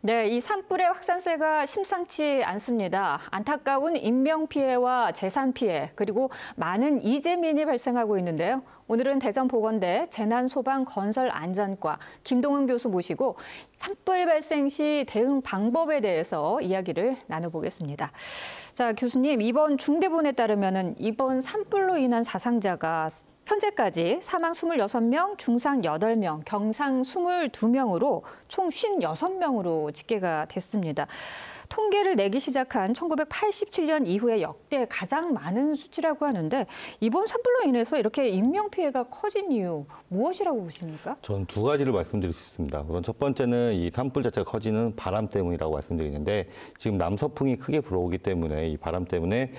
네, 이 산불의 확산세가 심상치 않습니다. 안타까운 인명피해와 재산피해, 그리고 많은 이재민이 발생하고 있는데요. 오늘은 대전보건대 재난소방건설안전과 김동은 교수 모시고 산불 발생 시 대응 방법에 대해서 이야기를 나눠보겠습니다. 자, 교수님, 이번 중대본에 따르면 이번 산불로 인한 사상자가 현재까지 사망 26명, 중상 8명, 경상 22명으로 총 56명으로 집계가 됐습니다. 통계를 내기 시작한 1987년 이후에 역대 가장 많은 수치라고 하는데 이번 산불로 인해서 이렇게 인명피해가 커진 이유 무엇이라고 보십니까? 저는 두 가지를 말씀드릴 수 있습니다. 우선 첫 번째는 이 산불 자체가 커지는 바람 때문이라고 말씀드리는데 지금 남서풍이 크게 불어오기 때문에 이 바람 때문에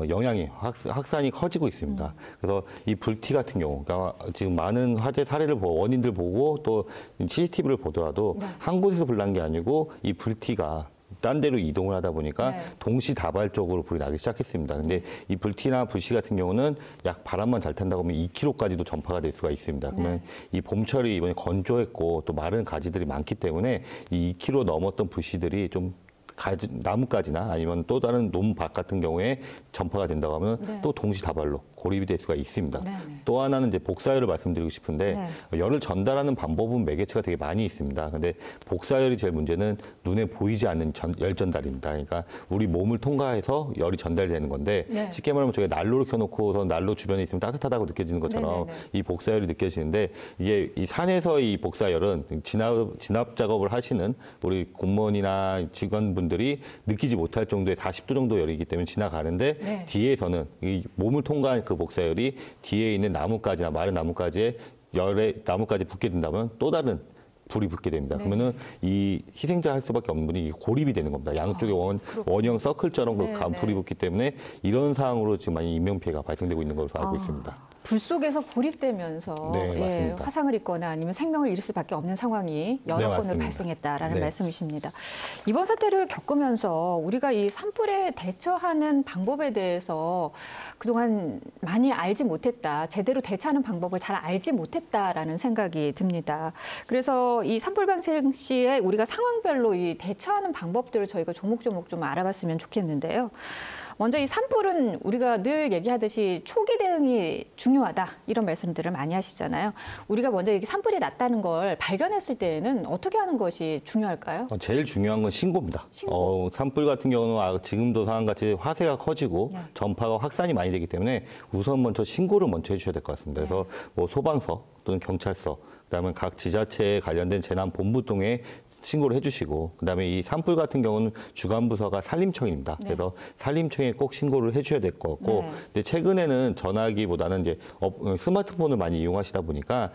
영향이 확산이 커지고 있습니다. 그래서 이 불티 같은 경우, 그러니까 지금 많은 화재 사례를 보고 원인들 보고 또 CCTV를 보더라도 한 곳에서 불난 게 아니고 이 불티가 딴 데로 이동을 하다 보니까 동시다발적으로 불이 나기 시작했습니다. 근데 이 불티나 불씨 같은 경우는 약 바람만 잘 탄다고 하면 2km까지도 전파가 될 수가 있습니다. 그러면 이 봄철이 이번에 건조했고 또 마른 가지들이 많기 때문에 이 2km 넘었던 불씨들이 좀 나무까지나 아니면 또 다른 논밭 같은 경우에 전파가 된다고 하면 또 동시다발로 고립이 될 수가 있습니다. 또 하나는 이제 복사열을 말씀드리고 싶은데 열을 전달하는 방법은 매개체가 되게 많이 있습니다. 근데 복사열이 제일 문제는 눈에 보이지 않는 열 전달입니다. 그러니까 우리 몸을 통과해서 열이 전달되는 건데 쉽게 말하면 저희가 난로를 켜놓고서 난로 주변에 있으면 따뜻하다고 느껴지는 것처럼 이 복사열이 느껴지는데 이게 이 산에서 이 복사열은 진압 작업을 하시는 우리 공무원이나 직원분들이 느끼지 못할 정도의 40도 정도 열이기 때문에 지나가는데 뒤에서는 이 몸을 통과한 그 복사열이 뒤에 있는 나무까지나 마른 나무까지의 열에 나무까지 붙게 된다면 또 다른 불이 붙게 됩니다. 그러면은 이 희생자 할 수밖에 없는 분이 고립이 되는 겁니다. 양쪽에 원형 서클처럼 불이 붙기 때문에 이런 상황으로 지금 많이 인명피해가 발생되고 있는 것으로 알고 있습니다. 불 속에서 고립되면서 화상을 입거나 아니면 생명을 잃을 수밖에 없는 상황이 여러 건으로 발생했다라는 말씀이십니다. 이번 사태를 겪으면서 우리가 이 산불에 대처하는 방법에 대해서 그동안 많이 알지 못했다, 제대로 대처하는 방법을 잘 알지 못했다라는 생각이 듭니다. 그래서 이 산불 발생 시에 우리가 상황별로 이 대처하는 방법들을 저희가 조목조목 좀 알아봤으면 좋겠는데요. 먼저 이 산불은 우리가 늘 얘기하듯이 초기 대응이 중요하다 이런 말씀들을 많이 하시잖아요. 우리가 먼저 이렇게 산불이 났다는 걸 발견했을 때에는 어떻게 하는 것이 중요할까요? 제일 중요한 건 신고입니다. 산불 같은 경우는 지금도 상황같이 화세가 커지고 전파가 확산이 많이 되기 때문에 우선 먼저 신고를 먼저 해주셔야 될 것 같습니다. 그래서 뭐 소방서 또는 경찰서, 그다음에 각 지자체에 관련된 재난본부 등에 신고를 해주시고 그다음에 이 산불 같은 경우는 주관부서가 산림청입니다. 그래서 산림청에 꼭 신고를 해주셔야 될 것 같고 근데 최근에는 전화기보다는 이제 스마트폰을 많이 이용하시다 보니까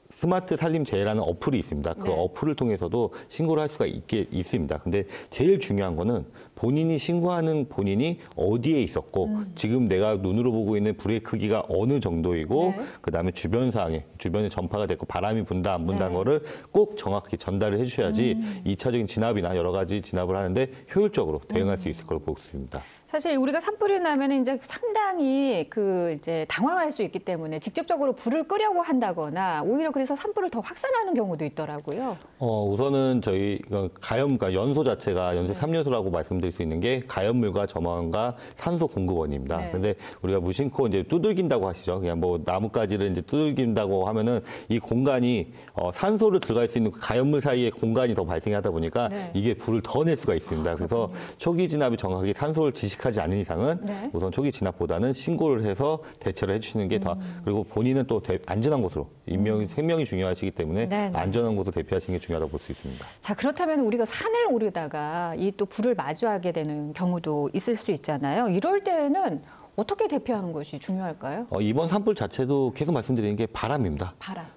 스마트 산림재해라는 어플이 있습니다. 그 어플을 통해서도 신고를 할 수가 있습니다. 근데 제일 중요한 거는 본인이 신고하는 본인이 어디에 있었고 지금 내가 눈으로 보고 있는 불의 크기가 어느 정도이고 그다음에 주변 상황에 주변에 전파가 됐고 바람이 분다 안 분다는 거를 꼭 정확히 전달을 해주셔야지 2차적인 진압이나 여러 가지 진압을 하는데 효율적으로 대응할 수 있을 거로 보고 있습니다. 사실 우리가 산불이 나면 이제 상당히 이제 당황할 수 있기 때문에 직접적으로 불을 끄려고 한다거나 오히려 그래서 산불을 더 확산하는 경우도 있더라고요. 우선은 저희 그러니까 연소 자체가 연소 3요소라고 말씀드릴 수 있는 게 가연물과 점화원과 산소 공급원입니다. 근데 우리가 무심코 이제 두들긴다고 하시죠. 그냥 뭐 나뭇가지를 이제 두들긴다고 하면은 이 공간이 산소를 들어갈 수 있는 가연물 사이에 공간이 더 발생하다 보니까 이게 불을 더 낼 수가 있습니다. 그래서 초기 진압이 정확하게 산소를 지식하지 않은 이상은 우선 초기 진압보다는 신고를 해서 대처를 해주시는 게 더 그리고 본인은 또 안전한 곳으로 생명이 중요하시기 때문에 안전한 곳으로 대피하시는 게 중요하다고 볼 수 있습니다. 자, 그렇다면 우리가 산을 오르다가 이 또 불을 마주하게 되는 경우도 있을 수 있잖아요. 이럴 때는 어떻게 대피하는 것이 중요할까요? 이번 산불 자체도 계속 말씀드리는 게 바람입니다.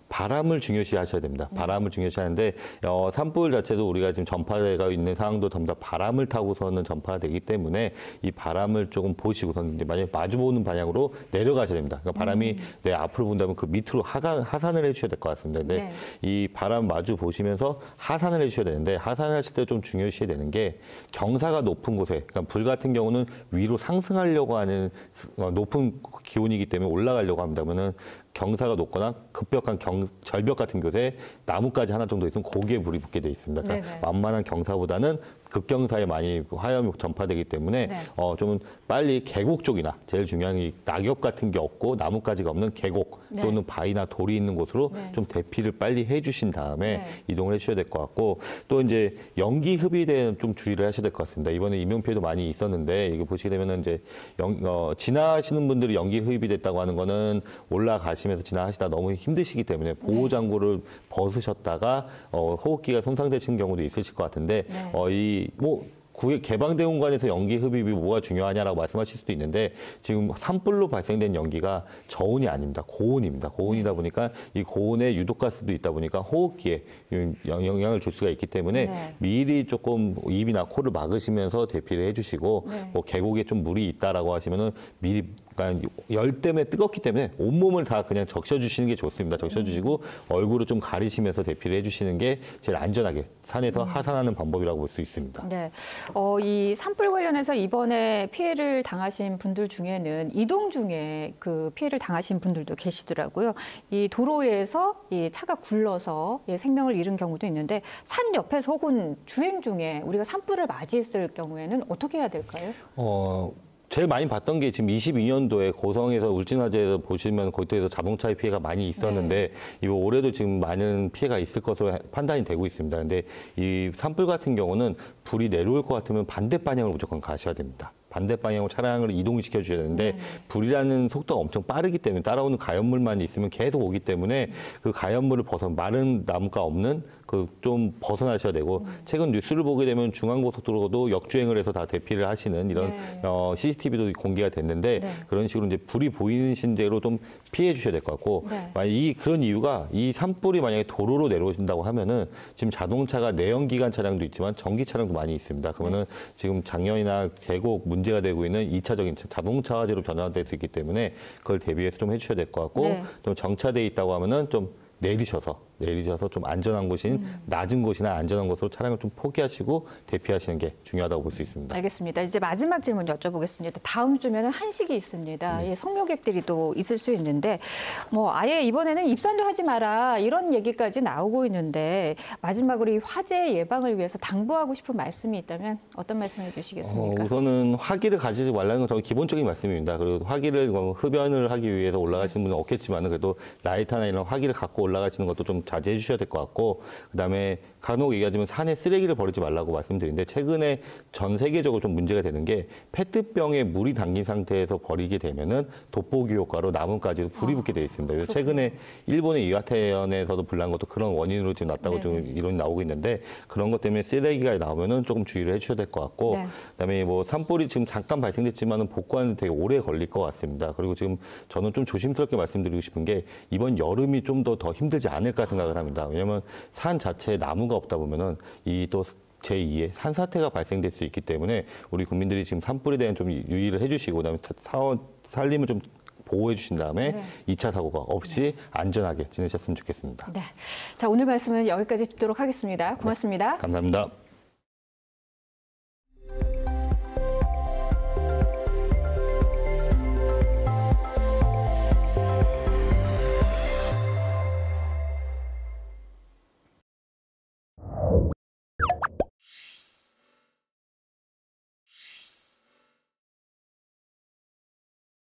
바람을 중요시 하셔야 됩니다. 바람을 중요시 하는데 산불 자체도 우리가 지금 전파가 있는 상황도 전부 다 바람을 타고서는 전파가 되기 때문에 이 바람을 조금 보시고선 이제 만약에 마주보는 방향으로 내려가셔야 됩니다. 그러니까 바람이 내 앞으로 본다면 그 밑으로 하산을 해주셔야 될 것 같습니다. 근데 이 바람 마주 보시면서 하산을 해주셔야 되는데 하산하실 때 좀 중요시해야 되는 게 경사가 높은 곳에 그러니까 불 같은 경우는 위로 상승하려고 하는 높은 기온이기 때문에 올라가려고 합니다면은 경사가 높거나 급격한 절벽 같은 곳에 나무까지 하나 정도 있으면 거기에 불이 붙게 돼 있습니다. 그러니까 네네. 완만한 경사보다는 극경사에 많이 화염이 전파되기 때문에 네. 좀 빨리 계곡 쪽이나 제일 중요한 이 낙엽 같은 게 없고 나뭇가지가 없는 계곡 네. 또는 바위나 돌이 있는 곳으로 네. 좀 대피를 빨리 해주신 다음에 네. 이동을 해주셔야 될 것 같고 또 이제 연기 흡입에 대한 좀 주의를 하셔야 될 것 같습니다. 이번에 인명 피해도 많이 있었는데 이거 보시게 되면은 이제 지나시는 분들이 연기 흡입이 됐다고 하는 거는 올라가시면서 지나가시다 너무 힘드시기 때문에 보호 장구를 벗으셨다가 호흡기가 손상되신 경우도 있으실 것 같은데 네. 개방된 공간에서 연기 흡입이 뭐가 중요하냐라고 말씀하실 수도 있는데 지금 산불로 발생된 연기가 저온이 아닙니다. 고온입니다. 고온이다 보니까 이 고온에 유독가스도 있다 보니까 호흡기에 영향을 줄 수가 있기 때문에 네. 미리 조금 입이나 코를 막으시면서 대피를 해주시고 네. 계곡에 좀 물이 있다라고 하시면은 미리 그러니까 열 때문에 뜨겁기 때문에 온몸을 다 그냥 적셔주시는 게 좋습니다. 적셔주시고 얼굴을 좀 가리시면서 대피를 해주시는 게 제일 안전하게 산에서 하산하는 방법이라고 볼 수 있습니다. 네. 이 산불 관련해서 이번에 피해를 당하신 분들 중에는 이동 중에 그 피해를 당하신 분들도 계시더라고요. 이 도로에서 이 차가 굴러서 생명을 잃은 경우도 있는데 산 옆에서 혹은 주행 중에 우리가 산불을 맞이했을 경우에는 어떻게 해야 될까요? 제일 많이 봤던 게 지금 22년도에 고성에서 울진화재에서 보시면 거기에서 자동차의 피해가 많이 있었는데 이거 올해도 지금 많은 피해가 있을 것으로 판단이 되고 있습니다. 근데 이 산불 같은 경우는 불이 내려올 것 같으면 반대 방향으로 무조건 가셔야 됩니다. 반대 방향으로 차량을 이동시켜 주셔야 되는데 불이라는 속도가 엄청 빠르기 때문에 따라오는 가연물만 있으면 계속 오기 때문에 그 가연물을 마른 나무가 없는 좀 벗어나셔야 되고 최근 뉴스를 보게 되면 중앙고속도로도 역주행을 해서 다 대피를 하시는 이런 CCTV도 공개가 됐는데 그런 식으로 이제 불이 보이신 대로 좀 피해 주셔야 될 것 같고 만약 그런 이유가 이 산불이 만약에 도로로 내려오신다고 하면은 지금 자동차가 내연기관 차량도 있지만 전기 차량도 많이 있습니다. 그러면은 지금 작년이나 계곡 문제가 되고 있는 2차적인 자동차 화재로 변화될 수 있기 때문에 그걸 대비해서 좀 해주셔야 될 것 같고 좀 정차돼 있다고 하면은 좀 내리셔서 좀 안전한 곳인 낮은 곳이나 안전한 곳으로 차량을 좀 포기하시고 대피하시는 게 중요하다고 볼 수 있습니다. 알겠습니다. 이제 마지막 질문 여쭤보겠습니다. 다음 주면은 한식이 있습니다. 예, 성묘객들이 또 있을 수 있는데 아예 이번에는 입산도 하지 마라 이런 얘기까지 나오고 있는데 마지막으로 이 화재 예방을 위해서 당부하고 싶은 말씀이 있다면 어떤 말씀해 주시겠습니까? 우선은 화기를 가지지 말라는 건 저는 기본적인 말씀입니다. 그리고 화기를 흡연을 하기 위해서 올라가시는 분은 없겠지만 그래도 라이터나 이런 화기를 갖고 올라가시는 것도 좀 자제해 주셔야 될 것 같고 그다음에 간혹 얘기하지만 산에 쓰레기를 버리지 말라고 말씀드리는데 최근에 전 세계적으로 좀 문제가 되는 게 페트병에 물이 담긴 상태에서 버리게 되면은 돋보기 효과로 나무까지도 불이 붙게 돼 있습니다. 그래서 최근에 일본의 이와테현에서도 불난 것도 그런 원인으로 지금 났다고 좀 이론이 나오고 있는데 그런 것 때문에 쓰레기가 나오면은 조금 주의를 해주셔야 될 것 같고 그다음에 산불이 지금 잠깐 발생됐지만은 복구하는 데 되게 오래 걸릴 것 같습니다. 그리고 지금 저는 좀 조심스럽게 말씀드리고 싶은 게 이번 여름이 좀 더 힘들지 않을까 생각을 합니다. 왜냐하면 산 자체에 나무가 없다 보면은 이 또 제2의 산사태가 발생될 수 있기 때문에 우리 국민들이 지금 산불에 대한 좀 유의를 해주시고 그다음에 살림을 좀 보호해 주신 다음에 2차 사고가 없이 안전하게 지내셨으면 좋겠습니다. 네. 자, 오늘 말씀은 여기까지 듣도록 하겠습니다. 고맙습니다. 감사합니다.